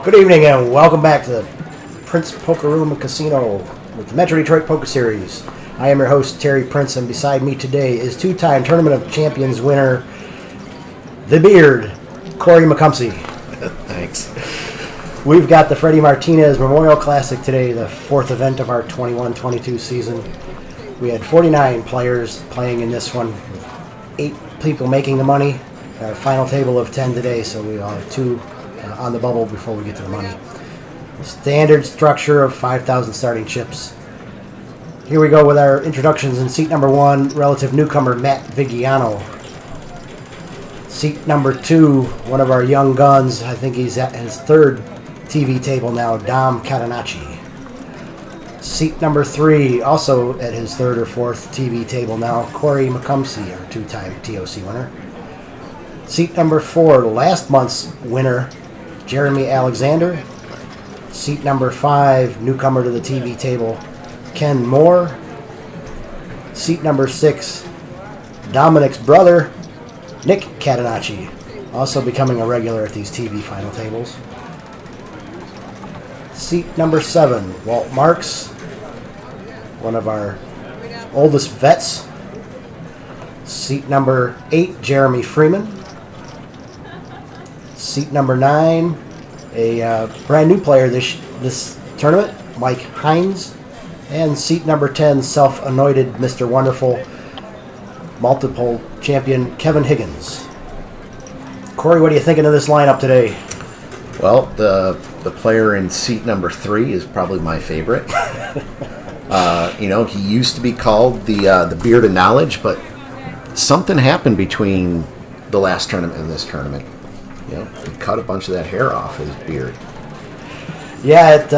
Good evening and welcome back to the Prince Poker Room and Casino with the Metro Detroit Poker Series. I am your host, Terry Prince, and beside me today is two-time Tournament of Champions winner, the Beard, Corey McCumsey. Thanks. We've got the Freddy Martinez Memorial Classic today, the fourth event of our 21-22 season. We had 49 players playing in this one, with 8 people making the money. Our final table of 10 today, so we all have 2 on the bubble before we get to the money. Standard structure of 5,000 starting chips. Here we go with our introductions. In seat number 1, relative newcomer Matt Vigiano. Seat number 2, one of our young guns, I think he's at his 3rd TV table now, Dom Catenacci. Seat number 3, also at his 3rd or 4th TV table now, Corey McCumsey, our 2-time TOC winner. Seat number 4, last month's winner, Jeremy Alexander. Seat number 5, newcomer to the TV table, Ken Moore. Seat number 6, Dominic's brother, Nick Catenacci, also becoming a regular at these TV final tables. Seat number 7, Walt Marks, one of our oldest vets. Seat number 8, Jeremy Freeman. Seat number 9, a brand new player this tournament, Mike Hines. And seat number 10, self-anointed Mr. Wonderful, multiple champion Kevin Higgins. Corey, what are you thinking of this lineup today? Well, the player in seat number 3 is probably my favorite. He used to be called the Beard of Knowledge, but something happened between the last tournament and this tournament. He cut a bunch of that hair off his beard. Yeah,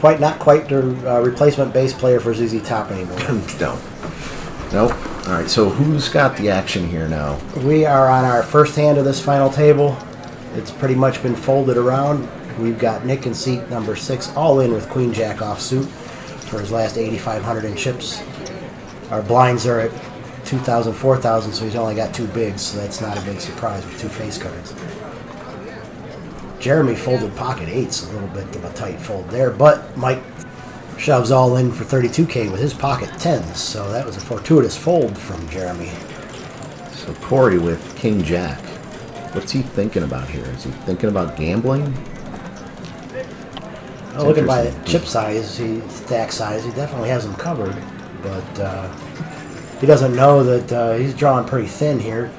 not quite the replacement bass player for ZZ Top anymore. Nope. All right, so who's got the action here now? We are on our first hand of this final table. It's pretty much been folded around. We've got Nick in seat number 6, all in with Queen Jack offsuit for his last 8,500 in chips. Our blinds are at 2,000, 4,000, so he's only got 2 bigs, so that's not a big surprise with 2 face cards. Jeremy folded pocket 8s, a little bit of a tight fold there, but Mike shoves all in for 32K with his pocket 10s, so that was a fortuitous fold from Jeremy. So Corey with King Jack. What's he thinking about here? Is he thinking about gambling? Well, looking by the chip size, stack size, he definitely has them covered, but he doesn't know that he's drawing pretty thin here.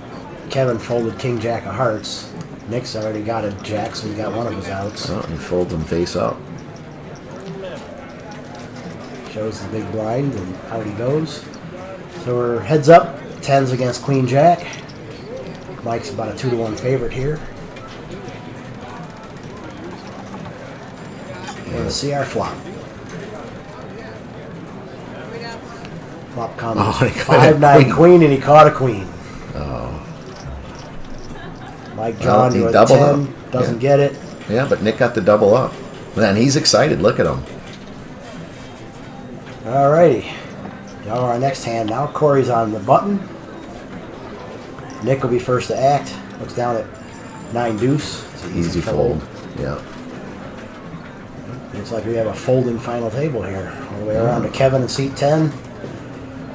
Kevin folded King Jack of Hearts. Nick's already got a jack, so he got one of his outs. Oh, he folds them face up. Shows the big blind, and out he goes. So we're heads up, 10s against Queen Jack. Mike's about a 2-to-1 favorite here. And we'll see our flop. Flop comes 5-9 queen, and he caught a queen. Oh. Mike drawn to a 10, doesn't get it. Yeah, but Nick got the double up. Man, he's excited. Look at him. Alrighty. Now our next hand now. Corey's on the button. Nick will be first to act. Looks down at 9 deuce. It's an easy fold. Yeah. Looks like we have a folding final table here. All the way around to Kevin in seat 10.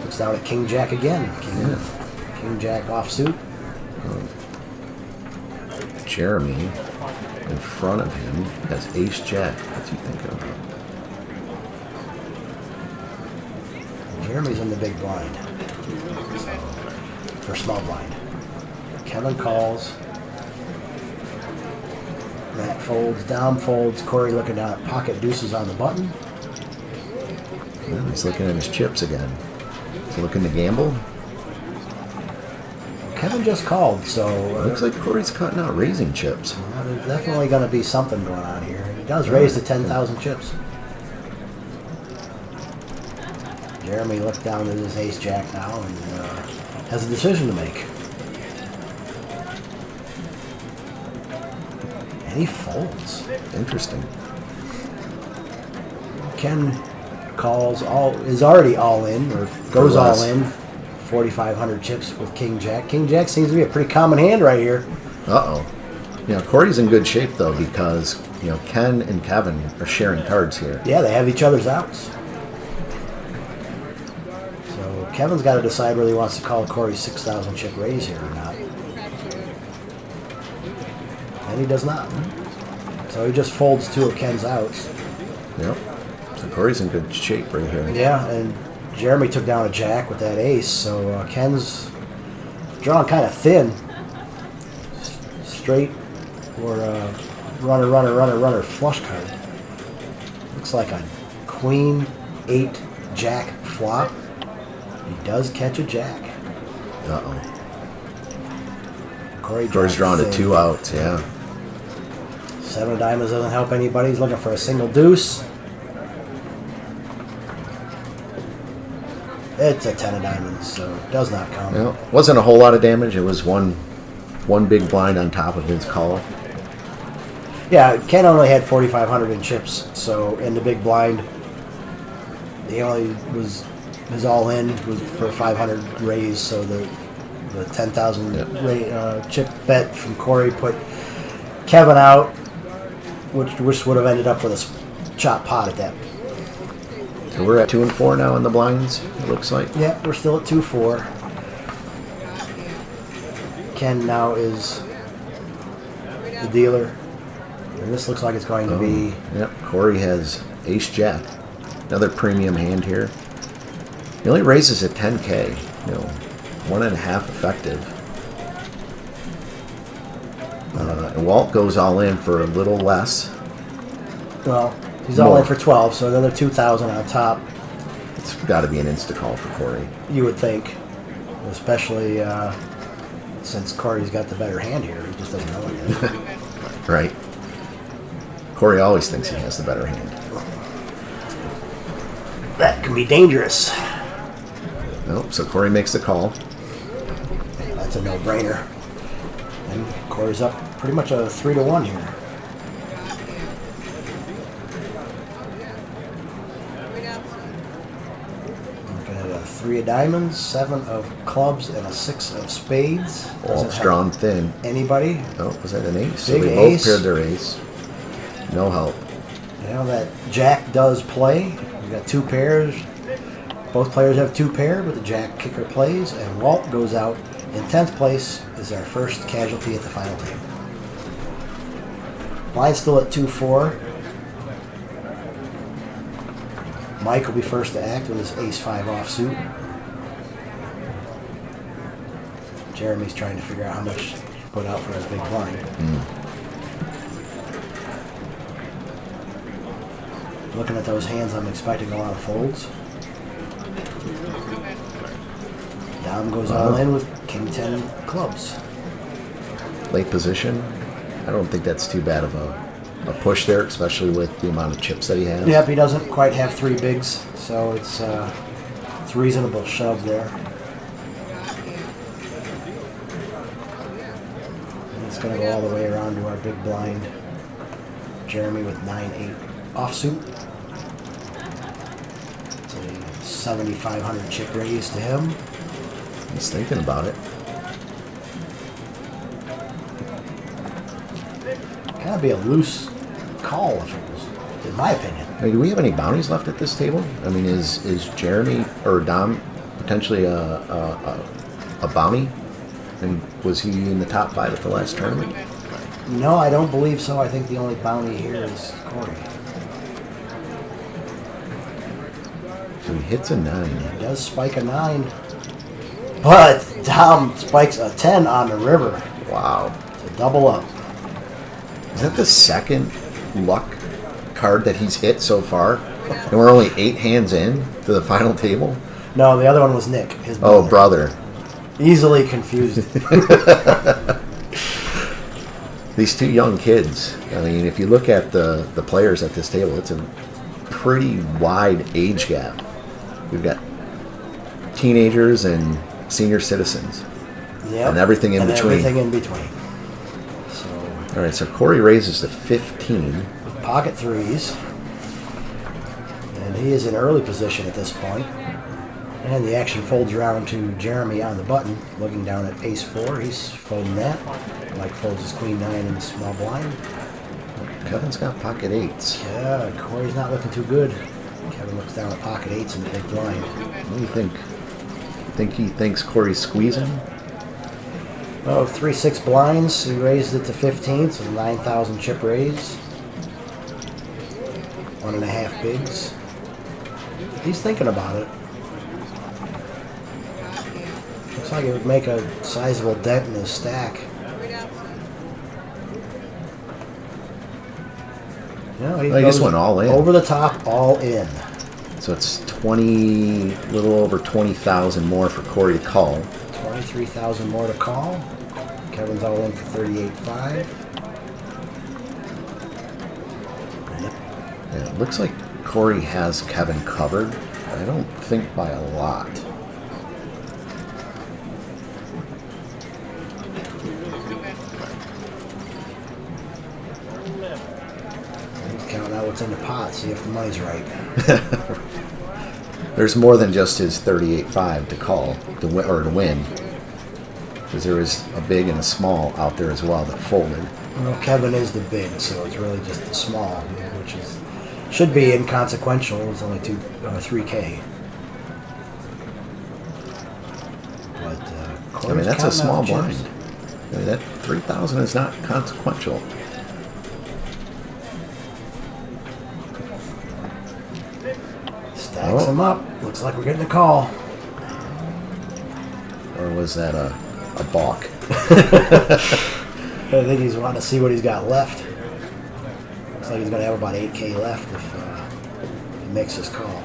Looks down at King Jack again. King Jack offsuit. Jeremy in front of him has Ace Jack. What's he thinking about? Jeremy's in the big blind. For small blind. Kevin calls. Matt folds, Dom folds. Corey looking down at pocket deuces on the button. Well, he's looking at his chips again. Is he looking to gamble? Kevin just called, so... looks like Corey's cutting out raising chips. There's definitely going to be something going on here. He does raise to 10,000 chips. Jeremy looked down at his ace jack now and has a decision to make. And he folds. Interesting. Ken calls is already all in, or goes all in. 4,500 chips with King Jack. King Jack seems to be a pretty common hand right here. Uh-oh. Corey's in good shape, though, because Ken and Kevin are sharing cards here. Yeah, they have each other's outs. So Kevin's got to decide whether he wants to call Corey's 6,000 chip raise here or not. And he does not. So he just folds 2 of Ken's outs. Yep. So Corey's in good shape right here. Yeah, and Jeremy took down a jack with that ace, so Ken's drawn kind of thin. Straight or runner flush card. Looks like a queen 8 jack flop. He does catch a jack. Uh-oh. Corey's drawn to 2 outs, yeah. 7 of diamonds doesn't help anybody. He's looking for a single deuce. It's a 10 of diamonds, so it does not count. Well, wasn't a whole lot of damage. It was one big blind on top of his call. Yeah, Ken only had 4,500 in chips, so in the big blind, he only was his all in was for 500 raise. So the 10,000 chip bet from Corey put Kevin out, which would have ended up with a chop pot at that. So we're at 2 and 4 now in the blinds. It looks like. Yeah, we're still at 2-4. Ken now is the dealer. And this looks like it's going to be... Yep, Corey has ace-jack. Another premium hand here. He only raises at 10K. 1.5 effective. And Walt goes all in for a little less. Well, he's all in for 12, so another 2,000 on top. It's got to be an insta-call for Corey. You would think. Especially since Corey's got the better hand here. He just doesn't know it yet. Right. Corey always thinks he has the better hand. That can be dangerous. Nope, so Corey makes the call. That's a no-brainer. And Corey's up pretty much a 3-1 here. Looking at a 3 of diamonds, 7 of clubs, and a 6 of spades. Walt's drawn thin. Anybody? Oh, was that an ace? Big so they ace. both paired their ace. No help. That jack does play. We've got 2 pairs. Both players have 2 pair, but the jack kicker plays, and Walt goes out in 10th place is our first casualty at the final table. Blind's still at 2-4. Mike will be first to act with his ace-5 offsuit. Jeremy's trying to figure out how much to put out for his big blind. Looking at those hands, I'm expecting a lot of folds. Dom goes all in with King 10 clubs. Late position. I don't think that's too bad of a push there, especially with the amount of chips that he has. Yep, he doesn't quite have 3 bigs, so it's reasonable shove there. And it's going to go all the way around to our big blind. Jeremy with 9-8 offsuit. It's a 7,500 chip raise to him. He's thinking about it. Kind of be a loose call if it was, in my opinion. I mean, do we have any bounties left at this table? I mean, is Jeremy or Dom potentially a bounty? And was he in the top 5 at the last tournament? No, I don't believe so. I think the only bounty here is Corey. So he hits a 9. He does spike a 9. But Dom spikes a 10 on the river. Wow. To double up. Is that the second luck card that he's hit so far? And we're only 8 hands in to the final table? No, the other one was Nick, his brother. Oh, brother. Easily confused. These 2 young kids, I mean, if you look at the players at this table, it's a pretty wide age gap. We've got teenagers and senior citizens. Yep. And everything in between. Everything in between. So, all right, so Corey raises to 15. With pocket 3s. And he is in early position at this point. And the action folds around to Jeremy on the button, looking down at ace 4. He's folding that. Mike folds his queen 9 in the small blind. Kevin's got pocket 8s. Yeah, Corey's not looking too good. Kevin looks down at pocket 8s in the big blind. What do you think? You think he thinks Corey's squeezing? Oh, 3-6 blinds. He raised it to 15, so 9,000 chip raise. 1.5 bigs. He's thinking about it. Looks like it would make a sizable dent in his stack. No, he just went all in. Over the top, all in. So it's 20, a little over 20,000 more for Corey to call. 23,000 more to call. Kevin's all in for 38.5. Yeah, it looks like Corey has Kevin covered. I don't think by a lot. He's counting out what's in the pot, see if the money's right. There's more than just his 38.5 to call to win. Because there is a big and a small out there as well that folded. Well, Kevin is the big, so it's really just the small, which should be inconsequential. It's only 3K. But I mean, that's a small blind. I mean, that 3,000 is not consequential. Stacks him up. Looks like we're getting a call. Or was that a balk? I think he's wanting to see what he's got left. Looks like he's going to have about 8K left if he makes his call.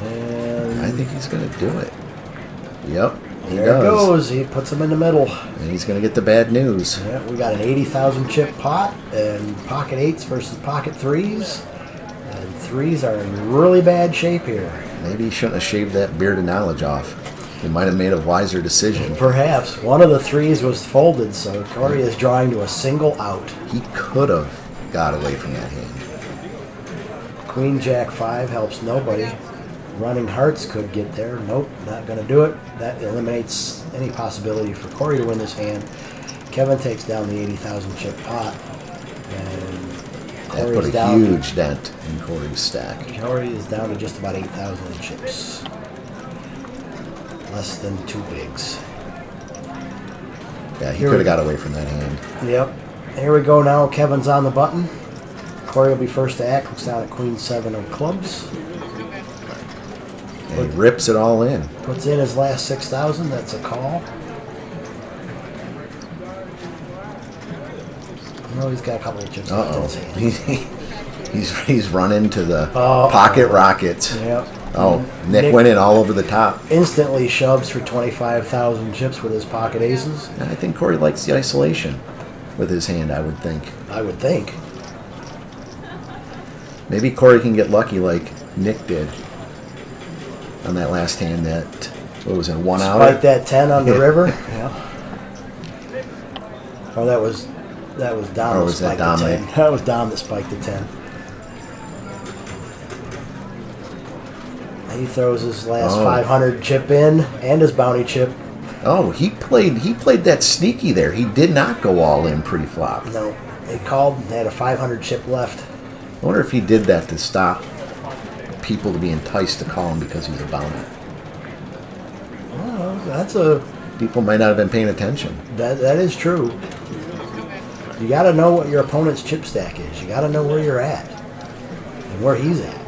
And I think he's going to do it. Yep, he there does. it goes. He puts him in the middle. And he's going to get the bad news. Yeah, we got an 80,000 chip pot and pocket 8s versus pocket 3s. And 3s are in really bad shape here. Maybe he shouldn't have shaved that beard of knowledge off. He might have made a wiser decision. Perhaps. One of the 3s was folded, so Corey is drawing to a single out. He could have got away from that hand. Queen Jack 5 helps nobody. Running hearts could get there. Nope, not going to do it. That eliminates any possibility for Corey to win this hand. Kevin takes down the 80,000 chip pot. And That put a huge dent in Corey's stack. Corey is down to just about 8,000 in chips. Less than 2 bigs. Yeah, he could have got away from that hand. Yep. Here we go now. Kevin's on the button. Corey will be first to act. Looks down at Queen 7 of clubs. And he rips it all in. Puts in his last 6,000. That's a call. No, he's got a couple of chips left in his hand. He's run into the pocket rockets. Yep. Oh, Nick went in all over the top. Instantly shoves for 25,000 chips with his pocket aces. I think Corey likes the isolation with his hand, I would think. I would think. Maybe Corey can get lucky like Nick did on that last hand that, what was it, 1 out? Spike that 10 on the river. Yeah. Oh, that was Dom that spiked the 10. That was Dom that spiked the 10. He throws his last 500 chip in and his bounty chip. Oh, he played that sneaky there. He did not go all in pre-flop. No, they called. They had a 500 chip left. I wonder if he did that to stop people to be enticed to call him because he's a bounty. Oh, people might not have been paying attention. That is true. You got to know what your opponent's chip stack is. You got to know where you're at and where he's at,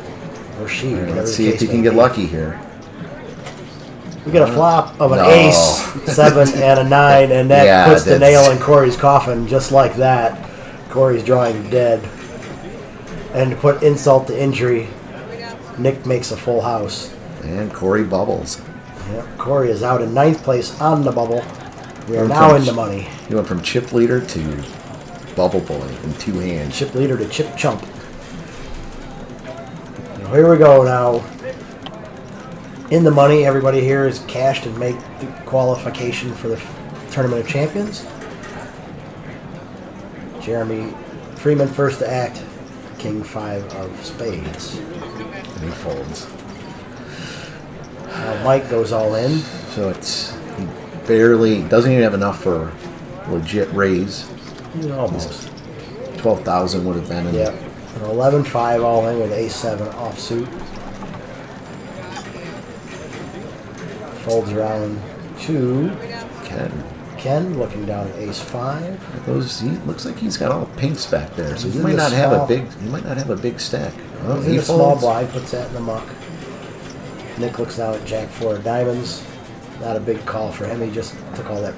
or she. Right, let's see if he can get lucky here. We get a flop of an ace, 7, and a 9, and that puts the nail in Corey's coffin just like that. Corey's drawing dead. And to put insult to injury, Nick makes a full house. And Corey bubbles. Yep, Corey is out in 9th place on the bubble. We are now in the money. He went from chip leader to bubble boy in 2 hands. Chip leader to chip chump. Now here we go now. In the money, everybody here is cashed and make the qualification for the Tournament of Champions. Jeremy Freeman first to act. King 5 of spades. And he folds. Now Mike goes all in. So it's barely, doesn't even have enough for legit raise. Almost. 12,000 would have been in. Yep. An 11-5 all in with ace-7 offsuit. Folds around to Ken, looking down at ace-5. He looks like he's got all the pinks back there, so He's he in might the not have a small- big. He might not have a big stack. Oh, He's in he a small folds. blind, puts that in the muck. Nick looks down at Jack-4 of diamonds. Not a big call for him. He just took all that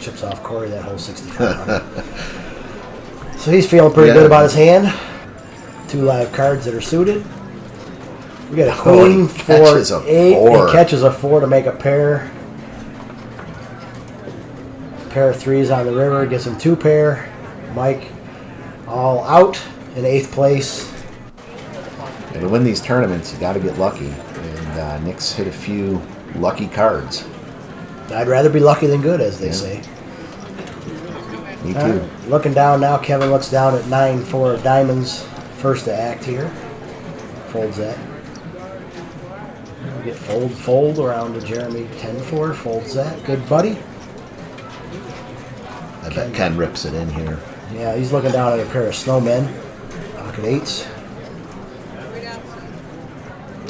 chips off Corey, that whole 65. So he's feeling pretty good about his hand. 2 live cards that are suited. We got a queen he for catches a 8 4. and catches a 4 to make a pair. Pair of 3s on the river, gets him 2 pair. Mike all out in 8th place. And to win these tournaments, you got to get lucky. And Nick's hit a few lucky cards. I'd rather be lucky than good, as they say. Me too. All right, looking down now, Kevin looks down at 9-4 of diamonds. First to act here. Folds that. We get fold around to Jeremy. 10-4, folds that. Good buddy. I bet Ken rips it in here. Yeah, he's looking down at a pair of snowmen. Pocket 8s.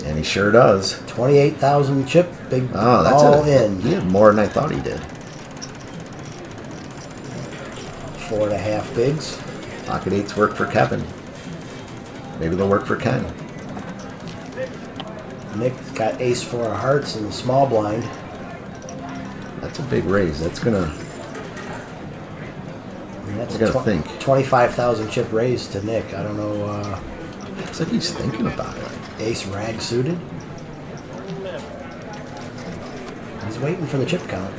And he sure does. 28,000 chip. Big Oh, that's all in. He had more than I thought he did. 4.5 bigs. Pocket 8s work for Kevin. Maybe they'll work for Ken. Nick's got ace-4 of hearts in the small blind. That's a big raise. That's gonna. And that's I gotta think. 25,000 chip raise to Nick. I don't know. Looks like he's thinking about it. Ace rag suited. He's waiting for the chip count.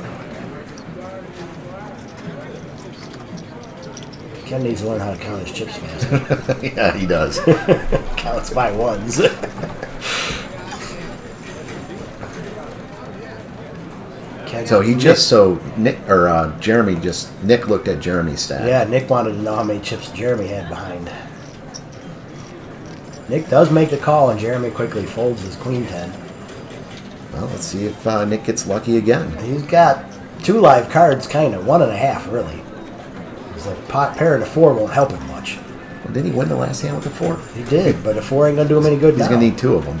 Ken needs to learn how to count his chips fast. Yeah, he does. Counts by ones. So he just Nick looked at Jeremy's stat. Yeah, Nick wanted to know how many chips Jeremy had behind. Nick does make the call, and Jeremy quickly folds his queen 10. Well, let's see if Nick gets lucky again. He's got 2 live cards, kind of 1.5 really. He's a pot pair and a 4 won't help him much. Well, didn't he win the last hand with a 4? He did, but a 4 ain't gonna do him any good He's now. gonna need 2 of them.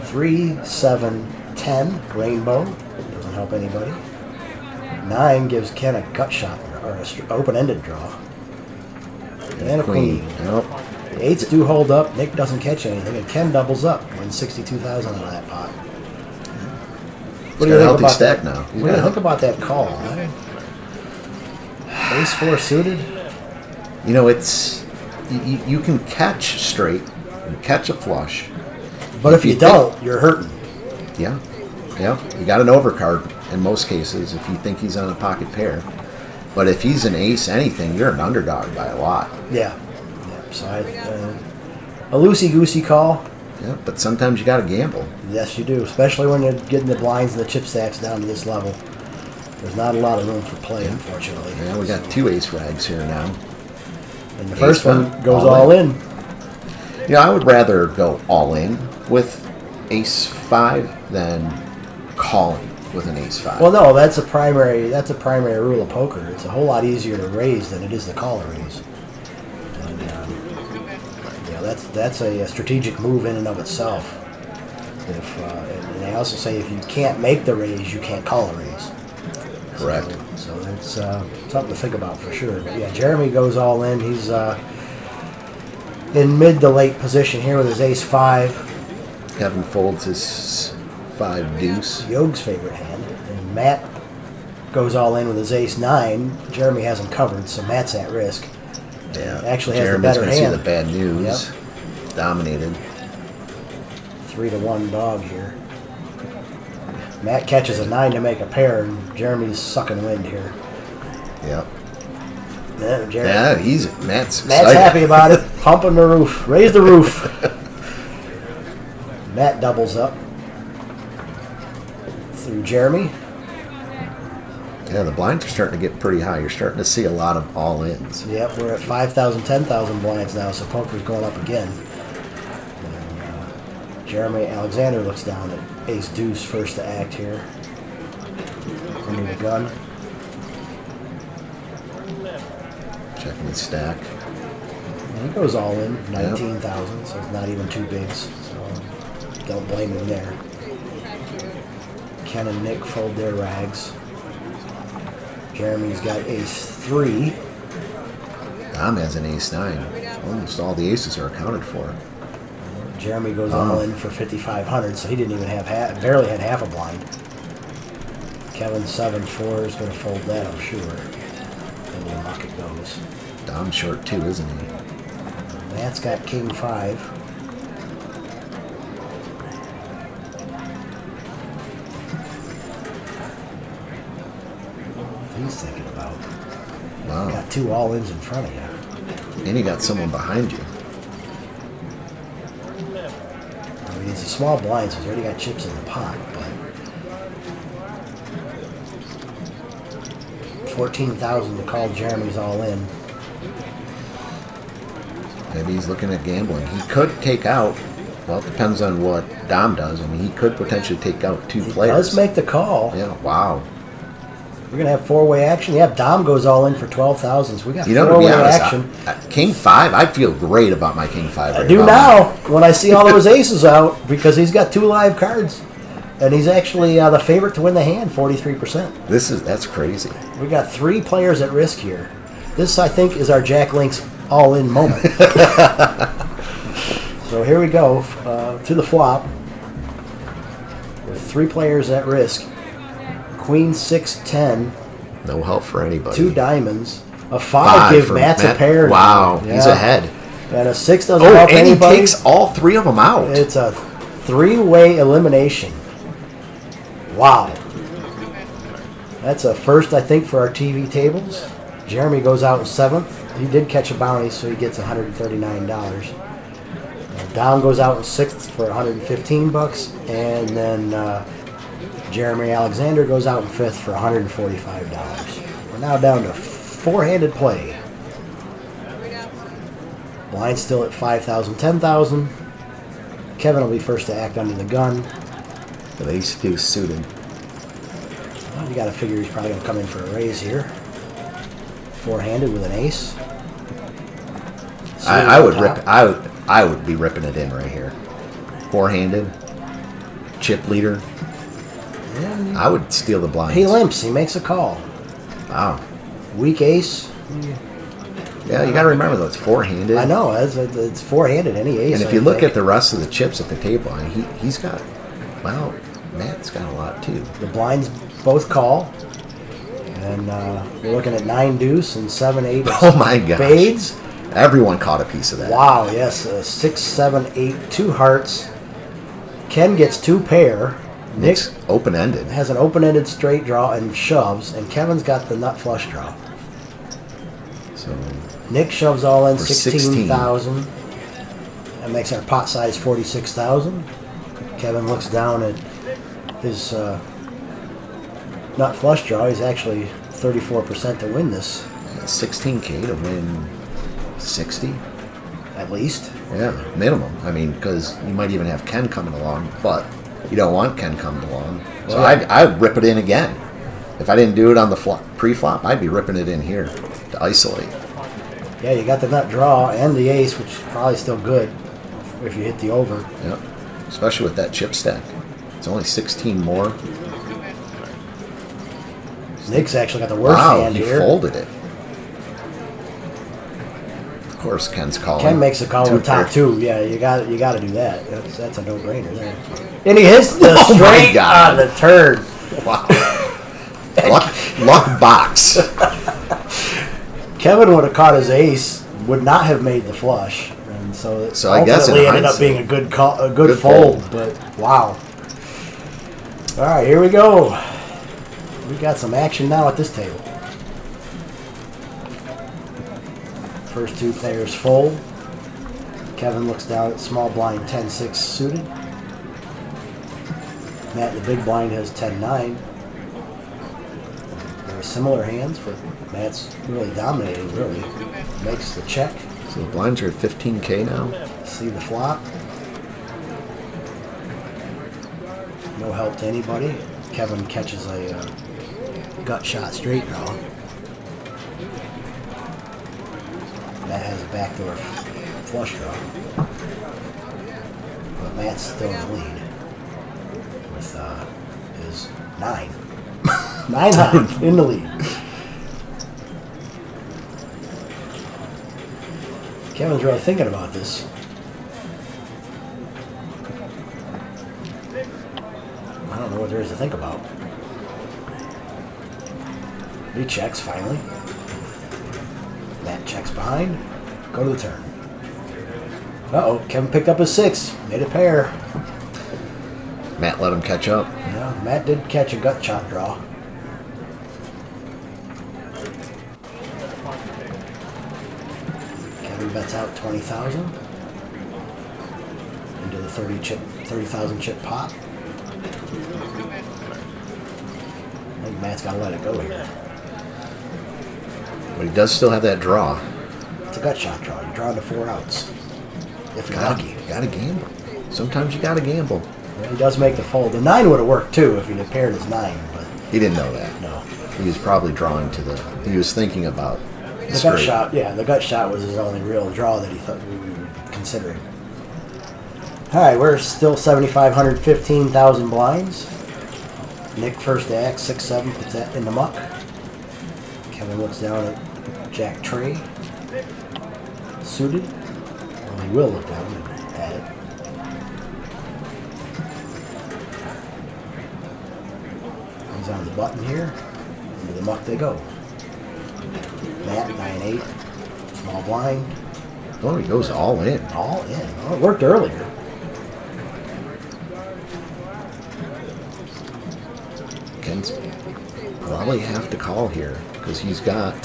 3, 7, 10, rainbow. Doesn't help anybody. 9 gives Ken a gut shot, or an open-ended draw. And a queen. Nope. The 8s do hold up. Nick doesn't catch anything, and Ken doubles up. Wins 62,000 out of that pot. He's got a healthy stack now. What do you think about that call? Huh? Ace-4 suited. You know, it's you can catch straight, and catch a flush. But if you don't, you're hurting. Yeah. You got an overcard in most cases if you think he's on a pocket pair. But if he's an ace anything, you're an underdog by a lot. Yeah. So a loosey-goosey call. Yeah, but sometimes you got to gamble. Yes, you do, especially when you're getting the blinds and the chip stacks down to this level. There's not a lot of room for play, unfortunately. Yeah, we got 2 ace rags here now. And the first one goes all all in. Yeah, I would rather go all in with ace 5 than calling with an ace 5. Well, no, that's a primary rule of poker. It's a whole lot easier to raise than it is to call a raise. And that's a strategic move in and of itself. And they also say if you can't make the raise, you can't call a raise. Correct. So it's something to think about for sure. But yeah, Jeremy goes all in. He's in mid to late position here with his ace-5. Kevin folds his 5 deuce. Yoge's favorite hand. And Matt goes all in with his ace-9. Jeremy hasn't covered, so Matt's at risk. Yeah. Actually has the Jeremy's better gonna hand. see the bad news. Yep. Dominated. 3-1 dog here. Matt catches a 9 to make a pair, and Jeremy's sucking wind here. Yep. Yeah, Matt's Matt's happy about it. Pumping the roof. Raise the roof. Matt doubles up through Jeremy. Yeah, the blinds are starting to get pretty high. You're starting to see a lot of all-ins. Yep, we're at 5,000, 10,000 blinds now, so poker's going up again. And, Jeremy Alexander looks down at ace-deuce first to act here. the gun. Checking the stack. And he goes all in, 19,000, so it's not even two bigs. So don't blame him there. Ken and Nick fold their rags. Jeremy's got ace 3. Dom has an ace 9. Almost all the aces are accounted for. Jeremy goes all in for 5,500, so he didn't even have barely had half a blind. Kevin's 7-4 is going to fold that, I'm sure. And the bucket goes. Dom's short too, isn't he? Matt's got king 5. What he's thinking about. Wow. Got 2 all-ins in front of you. And you got someone behind you. I mean, it's a small blind, so he's already got chips in the pot, but 14,000 to call Jeremy's all in. Maybe he's looking at gambling. He could take out, well, it depends on what Dom does. I mean, he could potentially take out 2 players. Let's make the call. Yeah, wow. We're going to have 4-way action. Yeah, Dom goes all in for 12,000, so we got You know, to 4-way be honest, action. King 5, I feel great about my King 5 right I do now. now when I see all those aces out because he's got 2 live cards. And he's actually the favorite to win the hand, 43%. That's crazy. We got 3 players at risk here. This, I think, is our Jack Link's all-in moment. So here we go to the flop with 3 players at risk. Queen 6-10. No help for anybody. 2 diamonds. A 5 give Matt's a pair. Wow, Yeah. he's ahead. And a 6 doesn't Oh, help and anybody. he takes all 3 of them out. It's a 3-way elimination. Wow. That's a first, I think, for our TV tables. Jeremy goes out in 7th. He did catch a bounty, so he gets $139. Dom goes out in 6th for $115. And then Jeremy Alexander goes out in 5th for $145. We're now down to 4-handed play. Blind still at 5,000, 10,000. Kevin will be first to act under the gun. With ace 2 suited. Well, you got to figure he's probably going to come in for a raise here. 4-handed with an ace. I would be ripping it in right here. 4-handed, chip leader. Yeah, I would steal the blinds. he limps. He makes a call. Wow. Weak ace. Yeah, you got to remember though, it's 4-handed. I know. It's 4-handed. Any ace. And if you look at the rest of the chips at the table, I mean, he's got, well, Matt's got a lot too. the blinds both call. And we're looking at 9 deuce and 7-8 Oh my gosh. spades. Everyone caught a piece of that. Wow, yes. 6, 7, 8, 2 hearts. Ken gets 2 pair. Nick Nick's open-ended. has an open-ended straight draw and shoves, and Kevin's got the nut flush draw. So Nick shoves all in For 16,000. That makes our pot size 46,000. Kevin looks down at his nut flush draw. He's actually 34% to win this, 16K to win 60. at least. Yeah, minimum. I mean, because you might even have Ken coming along, but you don't want Ken coming along. So Well, yeah. I'd rip it in again. If I didn't do it on the pre-flop, I'd be ripping it in here to isolate. Yeah, you got the nut draw and the ace, which is probably still good if you hit the over. Yep. Especially with that chip stack. It's only 16 more. Nick's actually got the worst Wow, hand he here. folded it. Of course, Ken's calling. Ken makes a call Two with top pair. 2. Yeah, you got to do that. That's a no-brainer there. And he hits the Oh my straight God. on the turn. Wow. luck box. Kevin would have caught his ace, would not have made the flush, and so I guess in ultimately ended up hindsight- being a good call, a good Good fold. fold. But wow! All right, here we go. We got some action now at this table. First 2 players fold. Kevin looks down at small blind 10-6 suited. Matt in the big blind has 10-9. Very similar hands, but Matt's really dominating, really. Makes the check. So the blinds are at 15K now. See the flop. No help to anybody. Kevin catches a gut shot straight draw. Matt has a backdoor flush draw. But Matt's still in the lead with his 9. 9 high in the lead. Kevin's really thinking about this. I don't know what there is to think about. He checks finally. Matt checks behind. Go to the turn. Uh-oh, Kevin picked up his 6. Made a pair. Matt let him catch up. Yeah, Matt did catch a gut shot draw. Kevin bets out 20,000 into the 30,000 chip pot. I think Matt's got to let it go here. But he does still have that draw. It's a gut shot draw. You're drawing to 4 outs. If you're lucky. Gotta gamble. Sometimes you gotta gamble. Yeah, he does make the fold. The 9 would have worked too if he'd have paired his 9, but He didn't know that. no. He was probably drawing to the. He was thinking about The gut shot, the gut shot was his only real draw that he thought we would consider. All right, we're still 7,500, 15,000 blinds. Nick first to act, 6-7, puts that in the muck. Kevin looks down at Jack Trey. Suited. Well, he will look down at it. He's on the button here. Into the muck they go. Matt, 9-8. Small blind. Oh, he goes all in. All in. Oh, it worked earlier. Ken's probably have to call here because he's got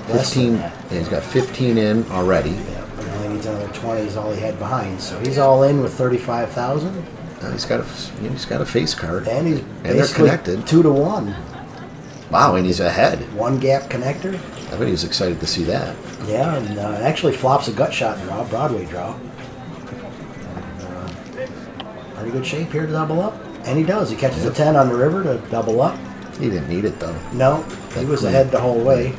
Less than 15. that. Yeah, he's got 15 in already. Yeah, but he only needs another 20 is all he had behind. So he's all in with 35,000. He's got a face card. And he's they're basically connected. 2-1. Wow, and he's ahead. One gap connector. I bet he was excited to see that. Yeah, and actually flops a gut shot draw, Broadway draw. Pretty good shape here to double up. And he does. He catches a 10 on the river to double up. He didn't need it though. No, he was ahead the whole way.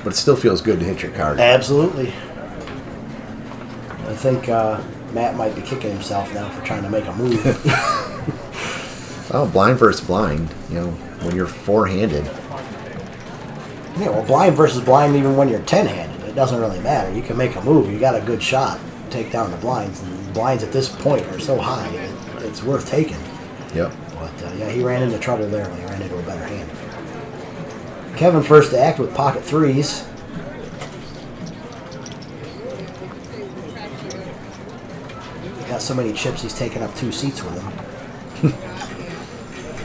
But it still feels good to hit your card. Absolutely. I think Matt might be kicking himself now for trying to make a move. Well, blind versus blind. When you're four-handed. Yeah, well, blind versus blind, even when you're 10-handed, it doesn't really matter. You can make a move. You got a good shot, take down the blinds. And the blinds at this point are so high, it's worth taking. Yep. But yeah, he ran into trouble there when he ran into a better hand. Kevin first to act with pocket 3s. He got so many chips, he's taken up 2 seats with him.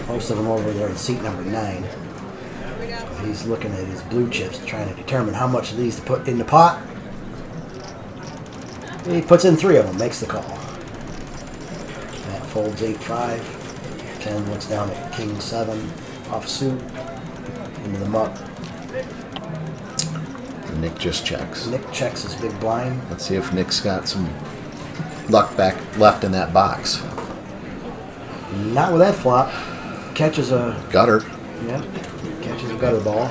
Most of them over there in seat number 9. He's looking at his blue chips, trying to determine how much of these to put in the pot. He puts in 3 of them, makes the call. Matt folds 8-5. Ken looks down at King 7, off suit, into the muck. And Nick just checks. Nick checks his big blind. Let's see if Nick's got some luck back left in that box. Not with that flop. Catches a Gutter. yeah, catches a gutter ball.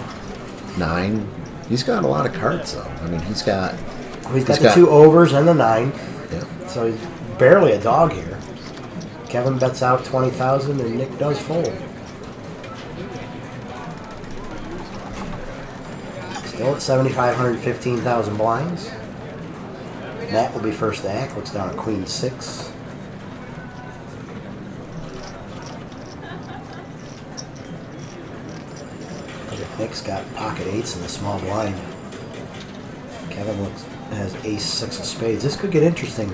9. He's got a lot of cards though. I mean, he's got He's got the 2 overs and the 9. Yeah. So he's barely a dog here. Kevin bets out 20,000 and Nick does fold. Still at 7,500, 15,000 blinds. Matt will be first to act. Looks down at Queen 6. Nick's got pocket 8s and a small blind. Kevin has ace 6 of spades. This could get interesting,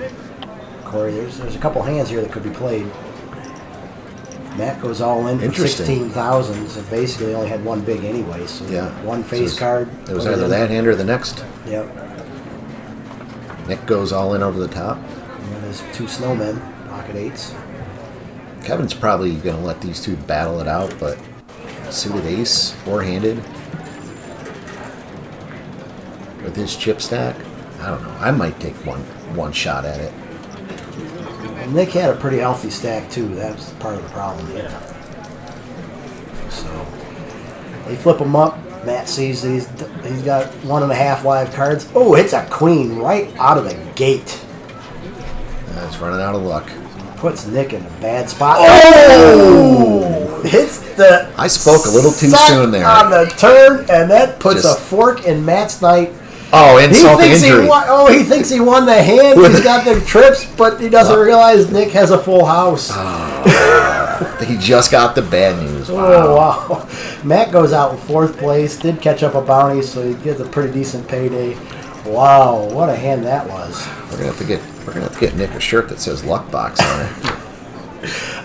Corey. There's a couple hands here that could be played. Matt goes all in for 16,000, so basically only had one big anyway. So Yeah. one face card. It was either that hand or the next. Yep. Nick goes all in over the top. And there's 2 snowmen, pocket 8s. Kevin's probably going to let these two battle it out, but suited ace, four-handed, with his chip stack, I don't know. I might take one shot at it. And Nick had a pretty healthy stack too. That was part of the problem. Yeah. So they flip him up. Matt sees that he's got 1.5 live cards. Oh, hits a queen right out of the gate. It's running out of luck. Puts Nick in a bad spot. Oh! Hits the. I spoke a little too soon there. On the turn, and that puts Just- a fork in Matt's night. Oh, insult to injury. He thinks he won the hand. He's got the trips, but he doesn't realize Nick has a full house. He just got the bad news. Wow. Oh, wow. Matt goes out in 4th place. Did catch up a bounty, so he gets a pretty decent payday. Wow, what a hand that was. We're gonna have to get Nick a shirt that says Luck Box on it.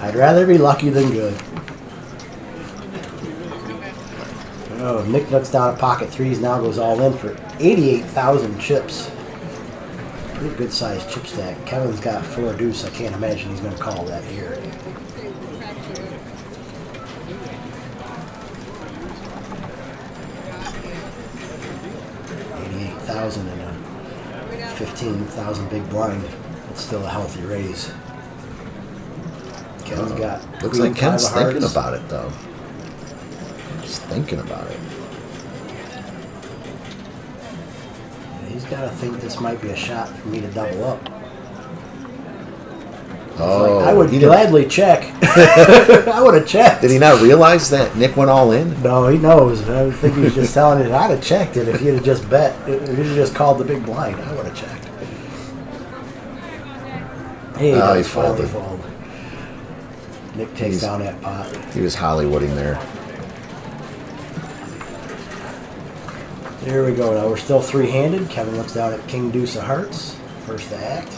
I'd rather be lucky than good. Oh, Nick nuts down at pocket 3s, now goes all in for 88,000 chips. Pretty good sized chip stack. Kevin's got 4 deuce. I can't imagine he's going to call that here. $88,000 and a 15,000 big blind. It's still a healthy raise. Kevin's got. Looks like Ken's five of thinking hearts. about it though. Just thinking about it. He's got to think this might be a shot for me to double up. Oh, I would he didn't- gladly check. I would have checked. Did he not realize that Nick went all in? No, he knows. I think he's just telling it. I'd have checked it if he'd have just bet. If he'd have just called the big blind, I would have checked. Hey, Oh, he he finally folded. folded. Nick takes down that pot. He was Hollywooding there. There we go. Now we're still 3-handed. Kevin looks down at King Deuce of Hearts. First act.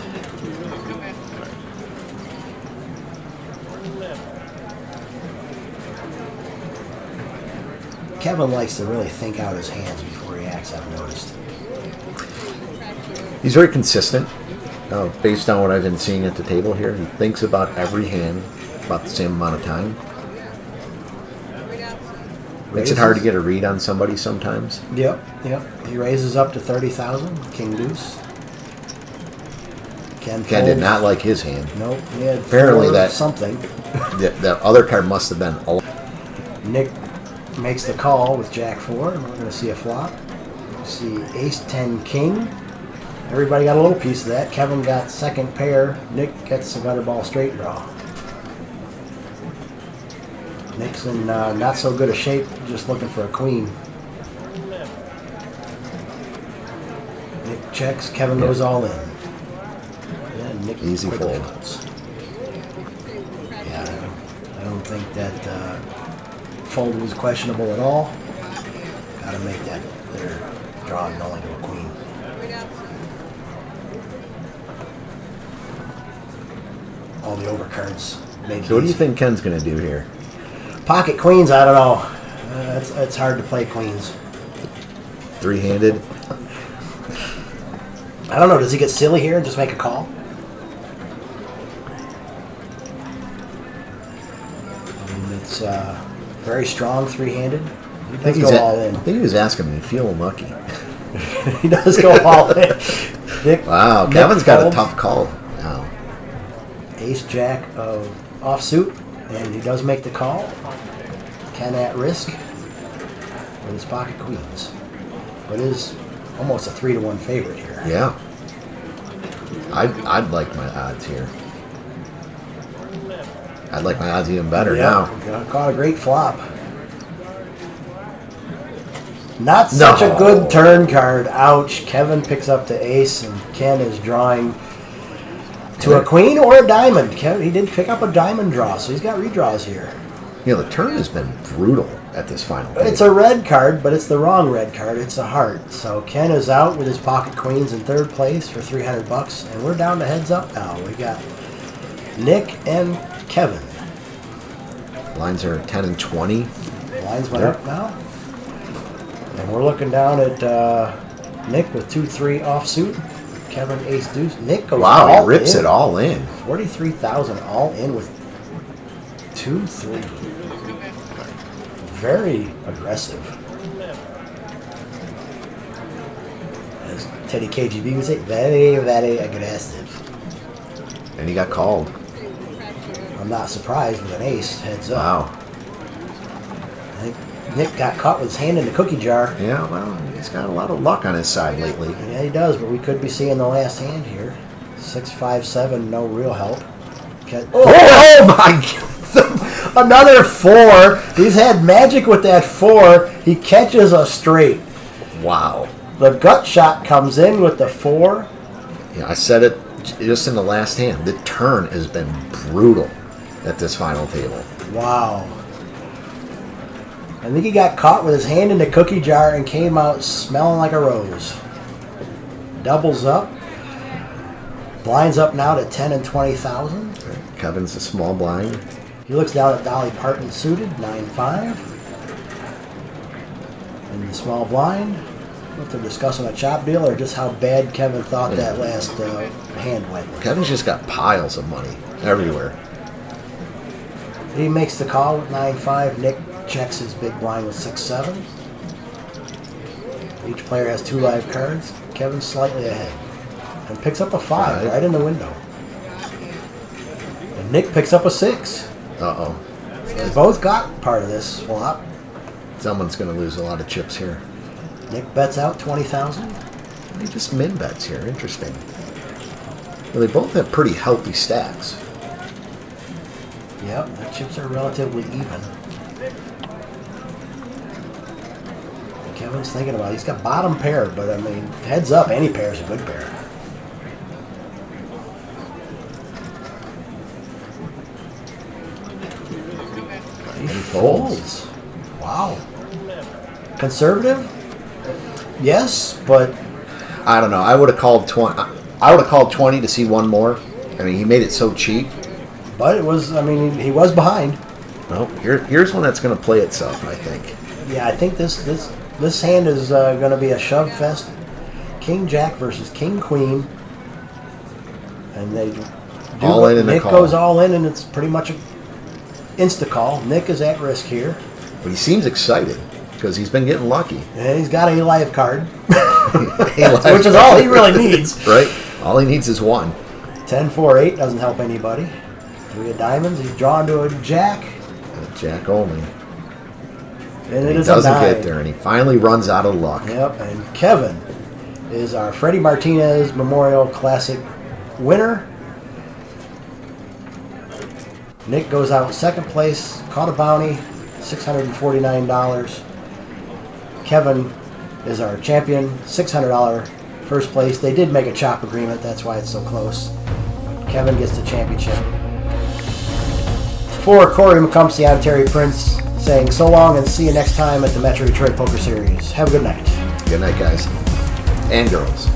Kevin likes to really think out his hands before he acts, I've noticed. He's very consistent. Based on what I've been seeing at the table here, he thinks about every hand about the same amount of time. Makes it hard to get a read on somebody sometimes. Yep. He raises up to 30,000. King Deuce. Ken Did not like his hand. Nope. He had Apparently four that- something. That other card must have been. Nick makes the call with Jack 4, and we're going to see a flop. See Ace 10 King. Everybody got a little piece of that. Kevin got second pair. Nick gets the gutter ball straight draw. Nick's in not so good a shape, just looking for a queen. Nick checks. Kevin goes all in. And Nick Easy quickly fold. folds. Yeah, I don't think that fold was questionable at all. Got to make that there drawing only to a queen. All the overcards made. So what do you think Ken's going to do here? Pocket queens, I don't know. It's hard to play queens. 3-handed? I don't know. Does he get silly here and just make a call? And it's very strong 3-handed. He does go all in. I think he was asking me, feeling lucky. He does go all in. Nick, Wow, Nick Kevin's got a folds. tough call now. Ace Jack of offsuit, and he does make the call. Ken at risk with his pocket queens, but is almost a 3-1 favorite here. Yeah. I'd like my odds here. I'd like my odds even better now. Caught a great flop. Not such a good turn card. Ouch. Kevin picks up the ace, and Ken is drawing to a queen or a diamond. Kevin, he did pick up a diamond draw, so he's got redraws here. You know, the turn has been brutal at this final game. It's a red card, but it's the wrong red card. It's a heart. So Ken is out with his pocket queens in third place for $300, and we're down to heads up now. We got Nick and Kevin. Lines are 10 and 20. Lines went up now. And we're looking down at Nick with 2-3 offsuit. Kevin ace deuce. Nick goes Wow, all he rips in. it all in. 43,000 all in with 2-3. Very aggressive. As Teddy KGB would say, very aggressive. And he got called. I'm not surprised with an ace heads up. Wow. I think Nick got caught with his hand in the cookie jar. Yeah, well, he's got a lot of luck on his side lately. Yeah, he does, but we could be seeing the last hand here. 6-5-7, no real help. Oh my God. Another 4. He's had magic with that 4. He catches a straight. Wow. The gut shot comes in with the 4. Yeah, I said it just in the last hand. The turn has been brutal at this final table. Wow. I think he got caught with his hand in the cookie jar and came out smelling like a rose. Doubles up. Blinds up now to 10 and 20,000. Kevin's a small blind. He looks down at Dolly Parton suited, 9-5. In the small blind. What they're discussing a chop deal or just how bad Kevin thought that last hand went. Kevin's just got piles of money everywhere. He makes the call with 9-5. Nick checks his big blind with 6-7. Each player has 2 live cards. Kevin's slightly ahead. And picks up a 5 right in the window. And Nick picks up a 6. Uh-oh. They both got part of this flop. Someone's going to lose a lot of chips here. Nick bets out 20,000. He just min bets here. Interesting. Well, they both have pretty healthy stacks. Yep, the chips are relatively even. Kevin's thinking about it. He's got bottom pair, but I mean, heads up, any pair is a good pair. He folds. Wow. Conservative? Yes, but I don't know. I would have called 20. I would have called 20 to see one more. I mean, he made it so cheap. But it was, I mean, he was behind. Well, here's one that's going to play itself, I think. Yeah, I think this hand is going to be a shove fest. King Jack versus King Queen. And they do all in the Nick call. goes all in, and it's pretty much an insta call. Nick is at risk here. But he seems excited because he's been getting lucky. And he's got a live card. Which Which is all he really needs. Right? All he needs is one. 10-4-8 doesn't help anybody. 3 of diamonds. He's drawn to a jack. A jack only. And it he is a doesn't 9. get there, and he finally runs out of luck. Yep, and Kevin is our Freddy Martinez Memorial Classic winner. Nick goes out in second place, caught a bounty, $649. Kevin is our champion, $600 first place. They did make a chop agreement, that's why it's so close. Kevin gets the championship. For Corey McCumpsey, I'm Terry Prince, saying so long and see you next time at the Metro Detroit Poker Series. Have a good night. Good night, guys. And girls.